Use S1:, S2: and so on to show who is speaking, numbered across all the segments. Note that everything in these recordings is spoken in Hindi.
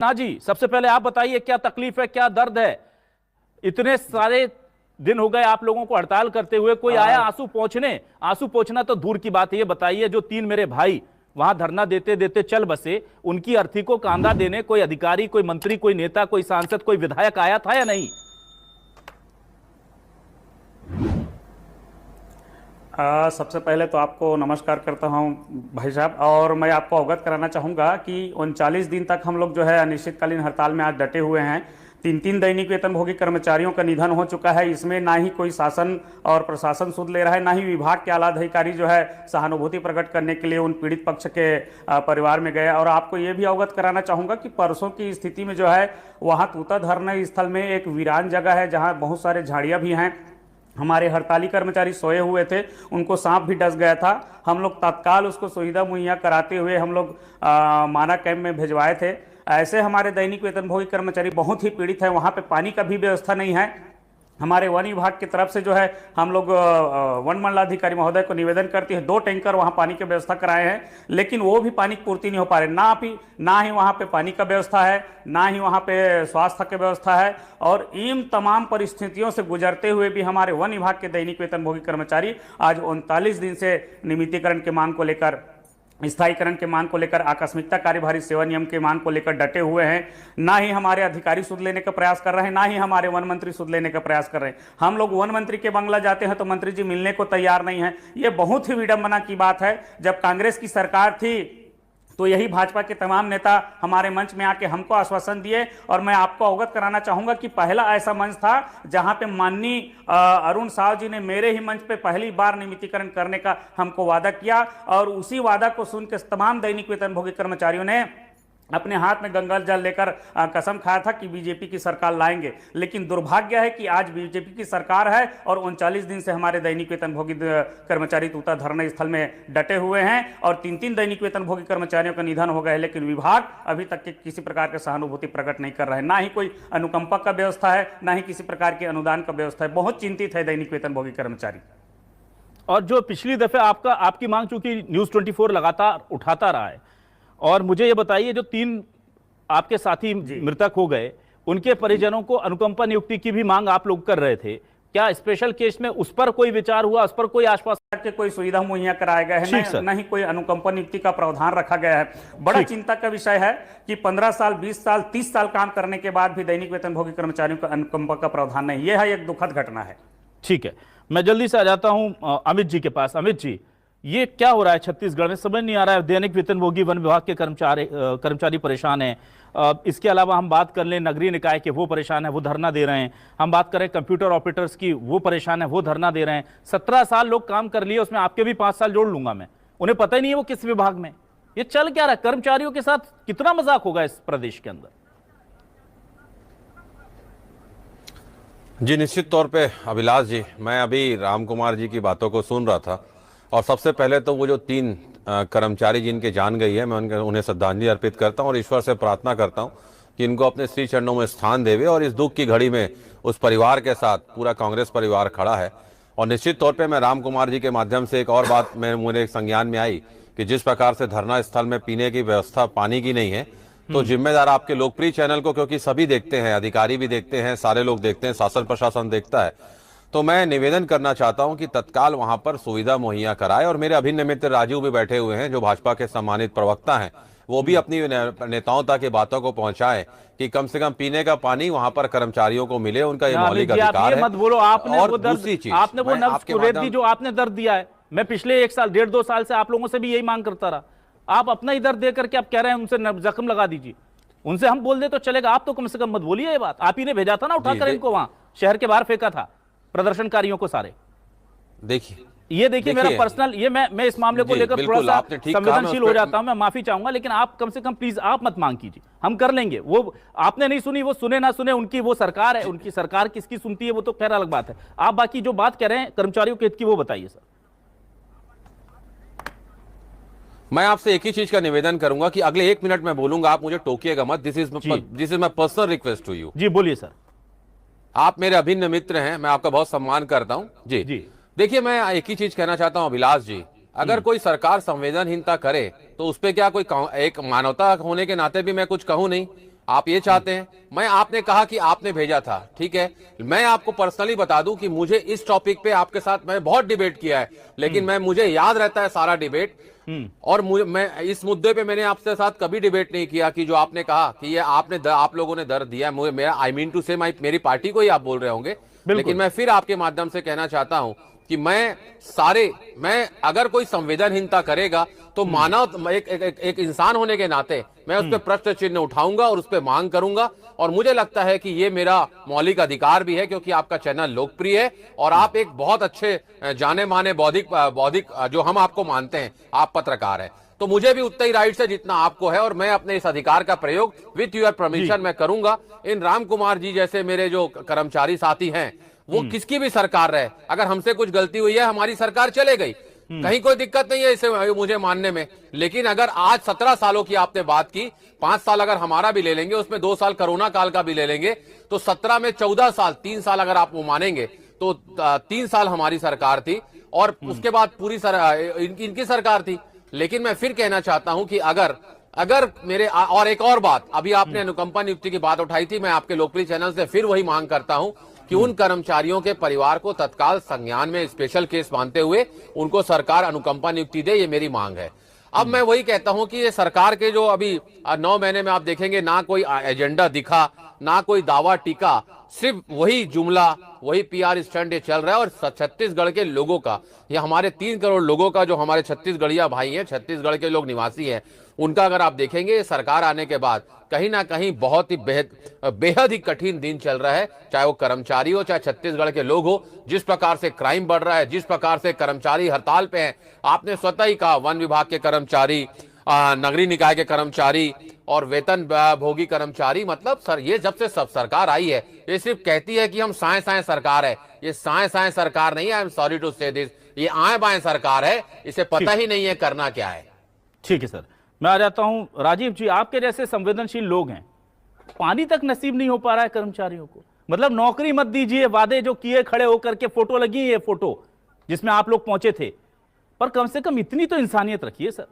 S1: ना जी, सबसे पहले आप बताइए क्या तकलीफ है, क्या दर्द है। इतने सारे दिन हो गए आप लोगों को हड़ताल करते हुए, कोई आया आंसू पोंछने? आंसू पोंछना तो दूर की बात है। ये बताइए, जो 3 मेरे भाई वहां धरना देते देते चल बसे, उनकी अर्थी को कांधा देने कोई अधिकारी, कोई मंत्री, कोई नेता, कोई सांसद, कोई विधायक आया था या नहीं?
S2: सबसे पहले तो आपको नमस्कार करता हूं भाई साहब, और मैं आपको अवगत कराना चाहूँगा कि 39 दिन तक हम लोग जो है अनिश्चितकालीन हड़ताल में आज डटे हुए हैं। 3 दैनिक वेतनभोगी कर्मचारियों का निधन हो चुका है। इसमें ना ही कोई शासन और प्रशासन सुध ले रहा है, ना ही विभाग के आला अधिकारी जो है सहानुभूति प्रकट करने के लिए उन पीड़ित पक्ष के परिवार में गए। और आपको ये भी अवगत कराना चाहूँगा कि परसों की स्थिति में जो है वहाँ तूता धरना स्थल में एक वीरान जगह है जहाँ बहुत सारे झाड़ियाँ भी हैं। हमारे हड़ताली कर्मचारी सोए हुए थे, उनको सांप भी डस गया था। हम लोग तत्काल उसको सुविधा मुहैया कराते हुए हम लोग माना कैंप में भिजवाए थे। ऐसे हमारे दैनिक वेतनभोगी कर्मचारी बहुत ही पीड़ित है। वहाँ पे पानी का भी व्यवस्था नहीं है। हमारे वन विभाग की तरफ से जो है हम लोग वन मंडलाधिकारी महोदय को निवेदन करती है, 2 टैंकर वहाँ पानी की व्यवस्था कराए हैं, लेकिन वो भी पानी की पूर्ति नहीं हो पा रहे। ना ही वहाँ पे पानी का व्यवस्था है, ना ही वहाँ पे स्वास्थ्य की व्यवस्था है। और इन तमाम परिस्थितियों से गुजरते हुए भी हमारे वन विभाग के दैनिक वेतनभोगी कर्मचारी आज 39 दिन से नियमितीकरण की मांग को लेकर, स्थायीकरण के मांग को लेकर, आकस्मिकता कार्यभारी सेवा नियम के मांग को लेकर डटे हुए हैं। ना ही हमारे अधिकारी सुध लेने का प्रयास कर रहे हैं, ना ही हमारे वन मंत्री सुध लेने का प्रयास कर रहे हैं। हम लोग वन मंत्री के बंगला जाते हैं तो मंत्री जी मिलने को तैयार नहीं है। ये बहुत ही विडंबना की बात है। जब कांग्रेस की सरकार थी तो यही भाजपा के तमाम नेता हमारे मंच में आके हमको आश्वासन दिए। और मैं आपको अवगत कराना चाहूंगा कि पहला ऐसा मंच था जहां पे माननीय अरुण साव जी ने मेरे ही मंच पे पहली बार नियमितीकरण करने का हमको वादा किया। और उसी वादा को सुन के तमाम दैनिक वेतनभोगी कर्मचारियों ने अपने हाथ में गंगा जल लेकर कसम खाया था कि बीजेपी की सरकार लाएंगे। लेकिन दुर्भाग्य है कि आज बीजेपी की सरकार है और 39 दिन से हमारे दैनिक वेतनभोगी कर्मचारी तूता धरना स्थल में डटे हुए हैं। और 3 दैनिक वेतनभोगी कर्मचारियों का निधन हो गया है, लेकिन विभाग अभी तक के किसी प्रकार की सहानुभूति प्रकट नहीं कर रहा है। ना ही कोई अनुकंपा का व्यवस्था है, ना ही किसी प्रकार के अनुदान का व्यवस्था है। बहुत चिंतित है दैनिक वेतनभोगी कर्मचारी।
S1: और जो पिछली दफे आपकी मांग, चूंकि न्यूज 24 लगातार उठाता रहा है, और मुझे ये बताइए, जो 3 आपके साथी मृतक हो गए, उनके परिजनों को अनुकंपा नियुक्ति की भी मांग आप लोग कर रहे थे। क्या स्पेशल केस में उस पर कोई विचार हुआ, उस पर कोई आश्वासन
S2: के कोई सुविधा मुहैया कराया गया है? नहीं कोई अनुकंपा नियुक्ति का प्रावधान रखा गया है। बड़ा चिंता का विषय है कि 15 साल, 20 साल, 30 साल काम करने के बाद भी दैनिक वेतनभोगी कर्मचारियों का अनुकंपा का प्रावधान नहीं। यह है एक दुखद घटना है।
S1: ठीक है, मैं जल्दी से आ जाता हूं अमित जी के पास। अमित जी, ये क्या हो रहा है छत्तीसगढ़ में? समझ नहीं आ रहा है। दैनिक वेतनभोगी वन विभाग के कर्मचारी परेशान हैं। इसके अलावा हम बात कर लें नगरीय निकाय के, वो परेशान है, वो धरना दे रहे हैं। हम बात करें कंप्यूटर ऑपरेटर्स की, वो परेशान है, वो धरना दे रहे हैं। 17 साल लोग काम कर लिए, उसमें आपके भी 5 साल जोड़ लूंगा मैं। उन्हें पता ही नहीं है वो किस विभाग में। ये चल क्या रहा है? कर्मचारियों के साथ कितना मजाक होगा इस प्रदेश के अंदर?
S3: जी निश्चित तौर पे अभिलाष जी, मैं अभी राम कुमार जी की बातों को सुन रहा था, और सबसे पहले तो वो जो 3 कर्मचारी जिनके जान गई है, मैं उन्हें श्रद्धांजलि अर्पित करता हूं और ईश्वर से प्रार्थना करता हूं कि इनको अपने श्री चरणों में स्थान देवे। और इस दुख की घड़ी में उस परिवार के साथ पूरा कांग्रेस परिवार खड़ा है। और निश्चित तौर पे मैं राम कुमार जी के माध्यम से एक और बात मेरे संज्ञान में आई कि जिस प्रकार से धरना स्थल में पीने की व्यवस्था पानी की नहीं है, तो जिम्मेदार आपके लोकप्रिय चैनल को, क्योंकि सभी देखते हैं, अधिकारी भी देखते हैं, सारे लोग देखते हैं, शासन प्रशासन देखता है, तो मैं निवेदन करना चाहता हूं कि तत्काल वहां पर सुविधा मुहैया कराए। और मेरे अभिन्न मित्र राजीव भी बैठे हुए हैं, जो भाजपा के सम्मानित प्रवक्ता हैं, वो भी अपनी नेताओं तक बातों को पहुंचाएं कि कम से कम पीने का पानी वहां पर कर्मचारियों को मिले। उनका ये मौलिक अधिकार है।
S1: मत बोलो,
S3: और दूसरी चीज,
S1: आपने वो नब्ज कुरेद दी जो आपने दर्द दिया है। मैं पिछले 1 साल, 1.5-2 साल से आप लोगों से भी यही मांग करता रहा। आप अपना ही दर्द दे करके आप कह रहे हैं उनसे जख्म लगा दीजिए। उनसे हम बोल दे तो चलेगा, आप तो कम से कम मत बोलिए ये बात। आप ही ने भेजा था ना उठाकर इनको, वहां शहर के बाहर फेंका था प्रदर्शनकारियों को सारे। देखिए मेरा पर्सनल, ये मैं इस मामले को लेकर थोड़ा सा संवेदनशील हो जाता हूं, मैं माफी चाहूंगा, लेकिन आप कम से कम प्लीज आप मत मांग कीजिए, हम कर लेंगे। वो आपने नहीं सुनी, वो सुने ना सुने, उनकी वो सरकार है, उनकी सरकार किसकी सुनती है वो तो खैर अलग बात है। आप बाकी जो बात कह रहे हैं कर्मचारियों के हित की, वो बताइए सर।
S3: मैं आपसे एक ही चीज का निवेदन करूंगा कि अगले 1 मिनट में बोलूंगा, आप मुझे टोकिएगा मत। This is my personal request to you.
S1: जी बोलिए सर।
S3: आप मेरे अभिन्न मित्र हैं, मैं आपका बहुत सम्मान करता हूं। जी देखिए, मैं एक ही चीज कहना चाहता हूं अभिलाष जी, अगर कोई सरकार संवेदनहीनता करे तो उस पर क्या कोई एक मानवता होने के नाते भी मैं कुछ कहूं नहीं। आप ये चाहते हैं। मैं आपने कहा कि आपने भेजा था, ठीक है, मैं आपको पर्सनली बता दूं कि मुझे इस टॉपिक पे आपके साथ मैं बहुत डिबेट किया है, लेकिन मुझे याद रहता है सारा डिबेट। और मैं इस मुद्दे पे मैंने आपसे साथ कभी डिबेट नहीं किया कि जो आपने कहा कि ये आप लोगों ने दर्द दिया मुझे, मेरा आई मीन टू से मेरी पार्टी को ही आप बोल रहे होंगे, लेकिन मैं फिर आपके माध्यम से कहना चाहता हूं कि मैं अगर कोई संवेदनहीनता करेगा तो मानव एक इंसान होने के नाते मैं उस पर प्रश्न चिन्ह उठाऊंगा और उस पर मांग करूंगा। और मुझे लगता है कि ये मेरा मौलिक अधिकार भी है, क्योंकि आपका चैनल लोकप्रिय है और आप एक बहुत अच्छे जाने माने बौद्धिक जो हम आपको मानते हैं, आप पत्रकार हैं, तो मुझे भी उतना ही राइट है जितना आपको है, और मैं अपने इस अधिकार का प्रयोग विथ योर परमिशन मैं करूंगा। इन राम कुमार जी जैसे मेरे जो कर्मचारी साथी हैं, वो किसकी भी सरकार रहे, अगर हमसे कुछ गलती हुई है हमारी सरकार चले गई, कहीं कोई दिक्कत नहीं है इसे मुझे मानने में। लेकिन अगर आज 17 सालों की आपने बात की, 5 साल अगर हमारा भी ले लेंगे, उसमें 2 साल कोरोना काल का भी ले लेंगे, तो 17 में 14 साल, 3 साल अगर आप वो मानेंगे तो 3 साल हमारी सरकार थी और उसके बाद पूरी इनकी सरकार थी। लेकिन मैं फिर कहना चाहता हूं कि अगर मेरे और एक और बात, अभी आपने अनुकंपा नियुक्ति की बात उठाई थी, मैं आपके लोकप्रिय चैनल से फिर वही मांग करता हूं कि उन कर्मचारियों के परिवार को तत्काल संज्ञान में स्पेशल केस मानते हुए उनको सरकार अनुकंपा नियुक्ति दे, ये मेरी मांग है। अब मैं वही कहता हूं कि ये सरकार के जो अभी 9 महीने में आप देखेंगे ना कोई एजेंडा दिखा, ना कोई दावा टिका, सिर्फ वही जुमला, वही पीआर स्टंट ये चल रहा है। और छत्तीसगढ़ के लोगों का, ये हमारे 3 करोड़ लोगों का, जो हमारे छत्तीसगढ़िया भाई हैं, छत्तीसगढ़ के लोग निवासी हैं, उनका अगर आप देखेंगे सरकार आने के बाद कहीं ना कहीं बहुत ही बेहद ही कठिन दिन चल रहा है, चाहे वो कर्मचारी हो, चाहे छत्तीसगढ़ के लोग हो। जिस प्रकार से क्राइम बढ़ रहा है, जिस प्रकार से कर्मचारी हड़ताल पे हैं, आपने स्वतः ही कहा, वन विभाग के कर्मचारी, नगरीय निकाय के कर्मचारी और वेतन भोगी कर्मचारी, मतलब सर ये जब से सब सरकार आई है, ये सिर्फ कहती है कि हम साए साए सरकार है, ये साए साए सरकार नहीं है, आई एम सॉरी टू से दिस, ये आए बाएं सरकार है, इसे पता ही नहीं है करना क्या है।
S1: ठीक है सर, मैं आ जाता हूं राजीव जी, आपके जैसे संवेदनशील लोग हैं, पानी तक नसीब नहीं हो पा रहा है कर्मचारियों को, मतलब नौकरी मत दीजिए, वादे जो किए, खड़े होकर के फोटो लगी है, फोटो जिसमें आप लोग पहुंचे थे, पर कम से कम इतनी तो इंसानियत रखिए सर।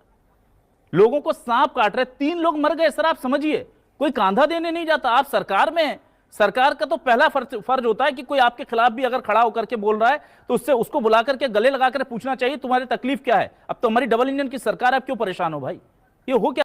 S1: लोगों को सांप काट रहे, 3 लोग मर गए सर, आप समझिए, कोई कांधा देने नहीं जाता। आप सरकार में हैं, सरकार का तो पहला फर्ज होता है कि कोई आपके खिलाफ भी अगर खड़ा होकर के बोल रहा है तो उसको बुला करके गले लगा कर पूछना चाहिए तुम्हारी तकलीफ क्या है। अब तो हमारी डबल इंजन की सरकार है, अब क्यों परेशान हो भाई, ये हो क्या?